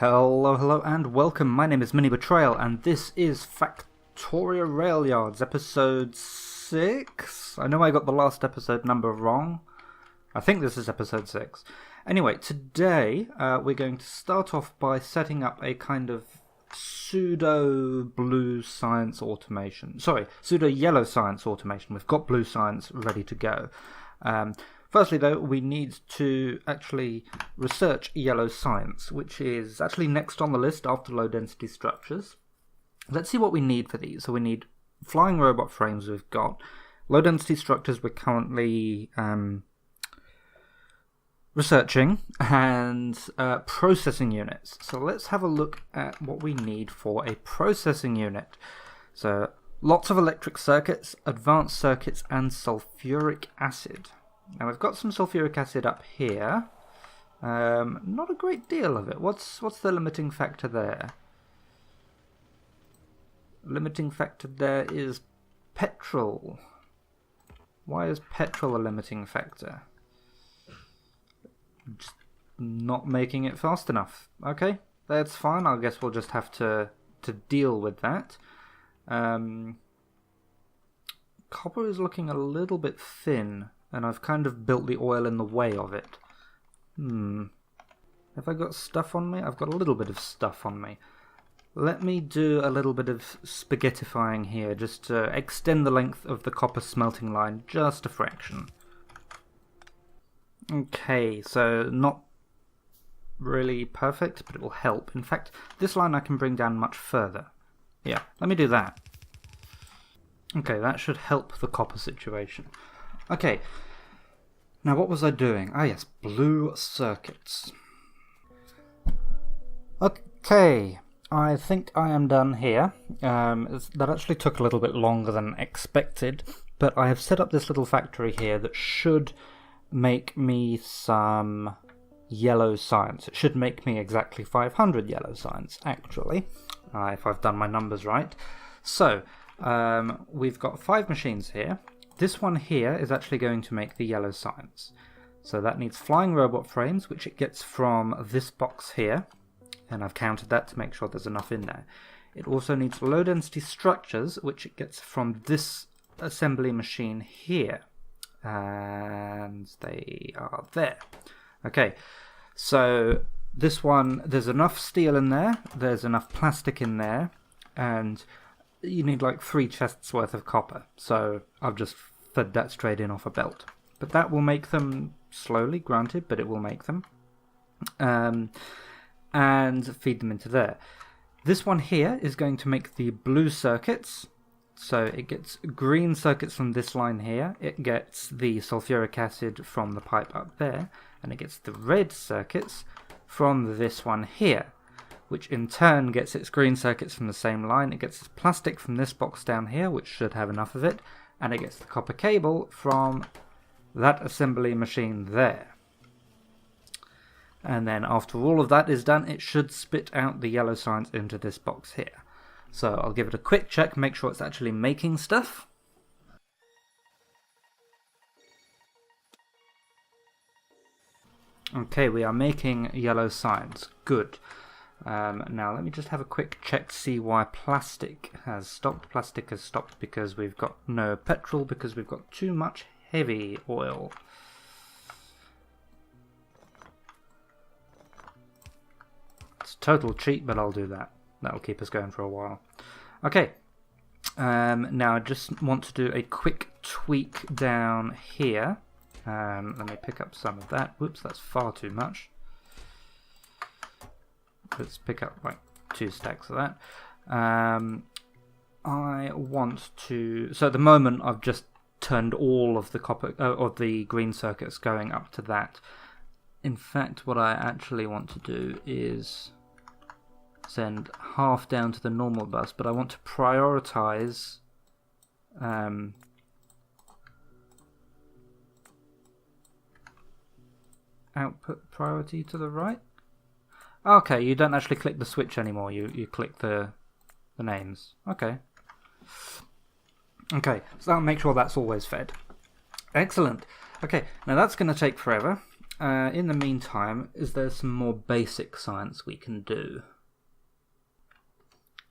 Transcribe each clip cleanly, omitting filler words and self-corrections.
Hello, and welcome. My name is MiniBetrayal, and this is Factorio Railyards, episode 6. I know I got the last episode number wrong. I think this is episode 6. Anyway, today we're going to start off by setting up a kind of pseudo-blue science automation. Sorry, pseudo-yellow science automation. We've got blue science ready to go. Firstly, though, we need to actually research yellow science, which is actually next on the list after low-density structures. Let's see what we need for these. So we need flying robot frames we've got. Low-density structures we're currently researching, and processing units. So let's have a look at what we need for a processing unit. So lots of electric circuits, advanced circuits, and sulfuric acid. Now we've got some sulfuric acid up here. Not a great deal of it. What's the limiting factor there? Limiting factor there is petrol. Why is petrol a limiting factor? Just not making it fast enough. Okay, that's fine. I guess we'll just have to deal with that. Copper is looking a little bit thin, and I've kind of built the oil in the way of it. Have I got stuff on me? I've got a little bit of stuff on me. Let me do a little bit of spaghettifying here, just to extend the length of the copper smelting line just a fraction. Okay, so not really perfect, but it will help. In fact, this line I can bring down much further. Yeah, let me do that. Okay, that should help the copper situation. Okay, now what was I doing? Ah yes, blue circuits. Okay, I think I am done here. That actually took a little bit longer than expected, but I have set up this little factory here that should make me some yellow science. It should make me exactly 500 yellow science, actually, if I've done my numbers right. So, we've got 5 machines here. This one here is actually going to make the yellow science. So that needs flying robot frames, which it gets from this box here, and I've counted that to make sure there's enough in there. It also needs low density structures, which it gets from this assembly machine here. And they are there. Okay, so this one, there's enough steel in there, there's enough plastic in there, and you need like 3 chests worth of copper. So I've just fed that straight in off a belt. But that will make them slowly, granted, but it will make them. And feed them into there. This one here is going to make the blue circuits. So it gets green circuits from this line here, it gets the sulfuric acid from the pipe up there, and it gets the red circuits from this one here, which in turn gets its green circuits from the same line. It gets its plastic from this box down here, which should have enough of it, and it gets the copper cable from that assembly machine there. And then after all of that is done, it should spit out the yellow science into this box here. So I'll give it a quick check, make sure it's actually making stuff. Okay, we are making yellow science. Good. Now let me just have a quick check to see why plastic has stopped. Plastic has stopped because we've got no petrol, because we've got too much heavy oil. It's a total cheat, but I'll do that. That'll keep us going for a while. Okay, now I just want to do a quick tweak down here. Let me pick up some of that. Whoops, that's far too much. Let's pick up like 2 stacks of that. I want to... So at the moment I've just turned all of the copper or the green circuits going up to that. In fact, what I actually want to do is send half down to the normal bus, but I want to prioritize output priority to the right. Okay, you don't actually click the switch anymore, you click the names. Okay, so that'll make sure that's always fed. Excellent. Okay, now that's going to take forever. in the meantime, is there some more basic science we can do?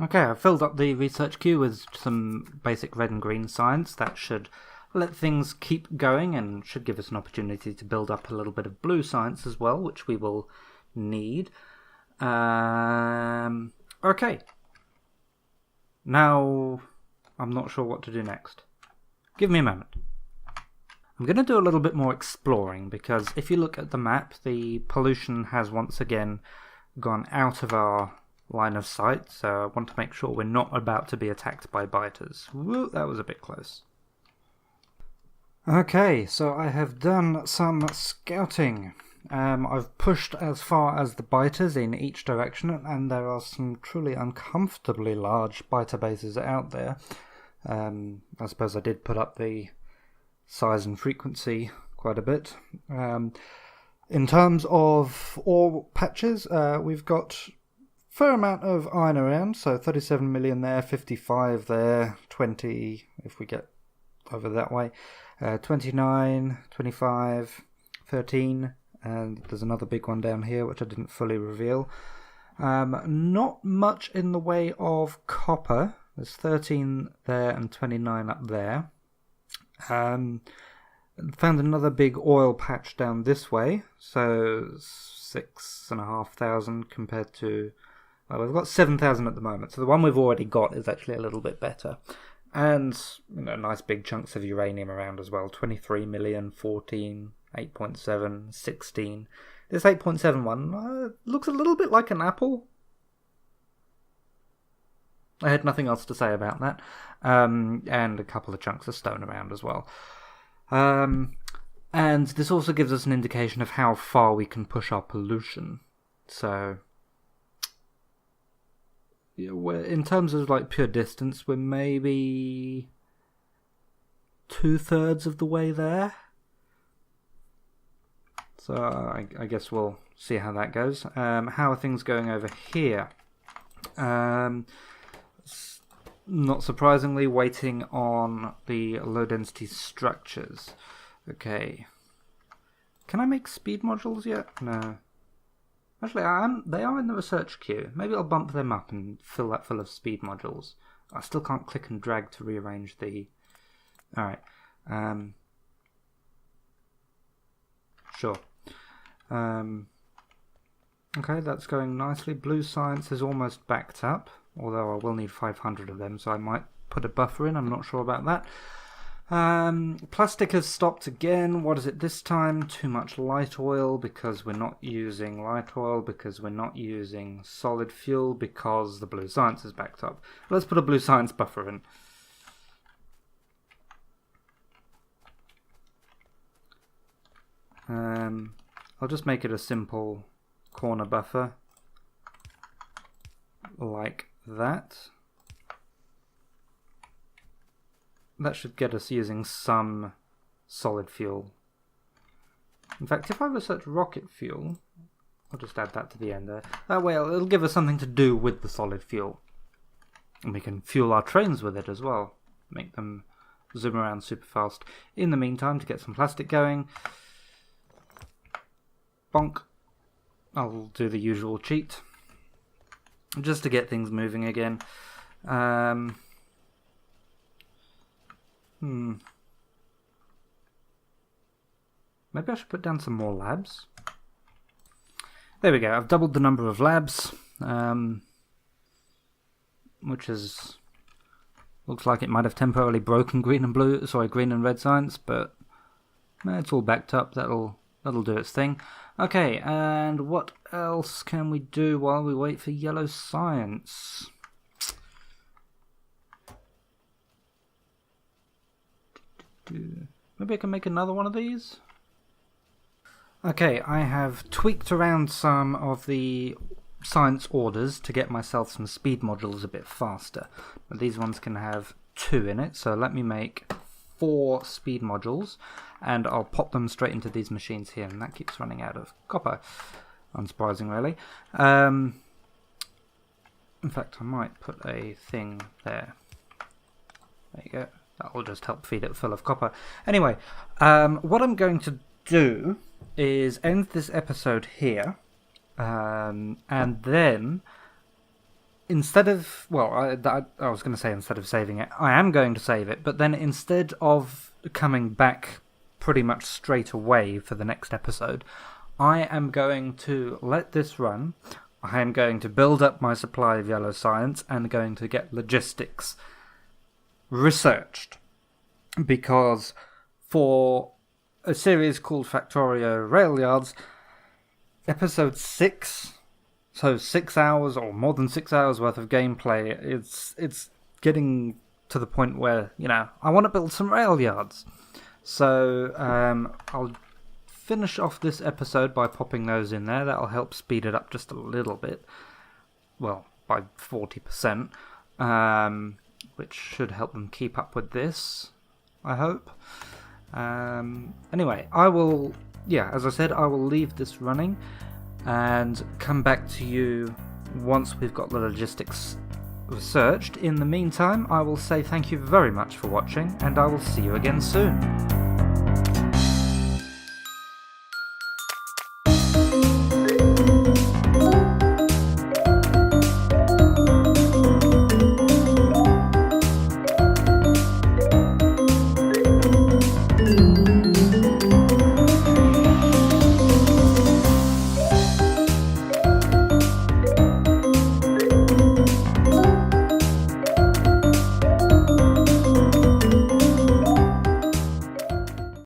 Okay, I've filled up the research queue with some basic red and green science. That should let things keep going and should give us an opportunity to build up a little bit of blue science as well, which we will need. Okay. Now, I'm not sure what to do next. Give me a moment. I'm going to do a little bit more exploring, because if you look at the map, the pollution has once again gone out of our line of sight, so I want to make sure we're not about to be attacked by biters. Woo, that was a bit close. Okay, so I have done some scouting. I've pushed as far as the biters in each direction, and there are some truly uncomfortably large biter bases out there. I suppose I did put up the size and frequency quite a bit. In terms of ore patches, we've got fair amount of iron around, so 37 million there, 55 there, 20 if we get over that way, 29, 25, 13, and there's another big one down here which I didn't fully reveal. Not much in the way of copper. There's 13 there and 29 up there. Found another big oil patch down this way, so 6,500 compared to, well, we've got 7,000 at the moment, so the one we've already got is actually a little bit better. And nice big chunks of uranium around as well. 23 million, 14, 8.7, 16. This 8.7 one looks a little bit like an apple. I had nothing else to say about that. And a couple of chunks of stone around as well. And this also gives us an indication of how far we can push our pollution. So, in terms of like pure distance, we're maybe 2/3 of the way there. So I guess we'll see how that goes. How are things going over here? Not surprisingly, waiting on the low density structures. Okay. Can I make speed modules yet? No. Actually, they are in the research queue. Maybe I'll bump them up and fill that full of speed modules. I still can't click and drag to rearrange the... Alright. Sure. Okay, that's going nicely. Blue science is almost backed up, although I will need 500 of them, so I might put a buffer in. I'm not sure about that. Plastic has stopped again. What is it this time? Too much light oil, because we're not using light oil, because we're not using solid fuel, because the blue science is backed up. Let's put a blue science buffer in. I'll just make it a simple corner buffer like that. That should get us using some solid fuel. In fact, if I research rocket fuel, I'll just add that to the end there. That way it'll give us something to do with the solid fuel. And we can fuel our trains with it as well. Make them zoom around super fast. In the meantime, to get some plastic going, bonk. I'll do the usual cheat, just to get things moving again. Maybe I should put down some more labs. There we go, I've doubled the number of labs, which is... looks like it might have temporarily broken green and red science, but it's all backed up. That'll do its thing. Okay, and what else can we do while we wait for yellow science? Maybe I can make another one of these? Okay, I have tweaked around some of the science orders to get myself some speed modules a bit faster. But these ones can have 2 in it, so let me make 4 speed modules, and I'll pop them straight into these machines here, and that keeps running out of copper. Unsurprising, really. In fact, I might put a thing there. There you go. That will just help feed it full of copper. Anyway, what I'm going to do is end this episode here, and then instead of, well, I was going to say instead of saving it, I am going to save it, but then instead of coming back pretty much straight away for the next episode, I am going to let this run. I am going to build up my supply of yellow science and going to get logistics researched, because for a series called Factorio Railyards, episode 6, so 6 hours or more than 6 hours worth of gameplay, it's getting to the point where, I want to build some rail yards. So I'll finish off this episode by popping those in there. That'll help speed it up just a little bit. Well, by 40%, which should help them keep up with this, I hope. Anyway, I will, as I said, I will leave this running and come back to you once we've got the logistics researched. In the meantime, I will say thank you very much for watching, and I will see you again soon.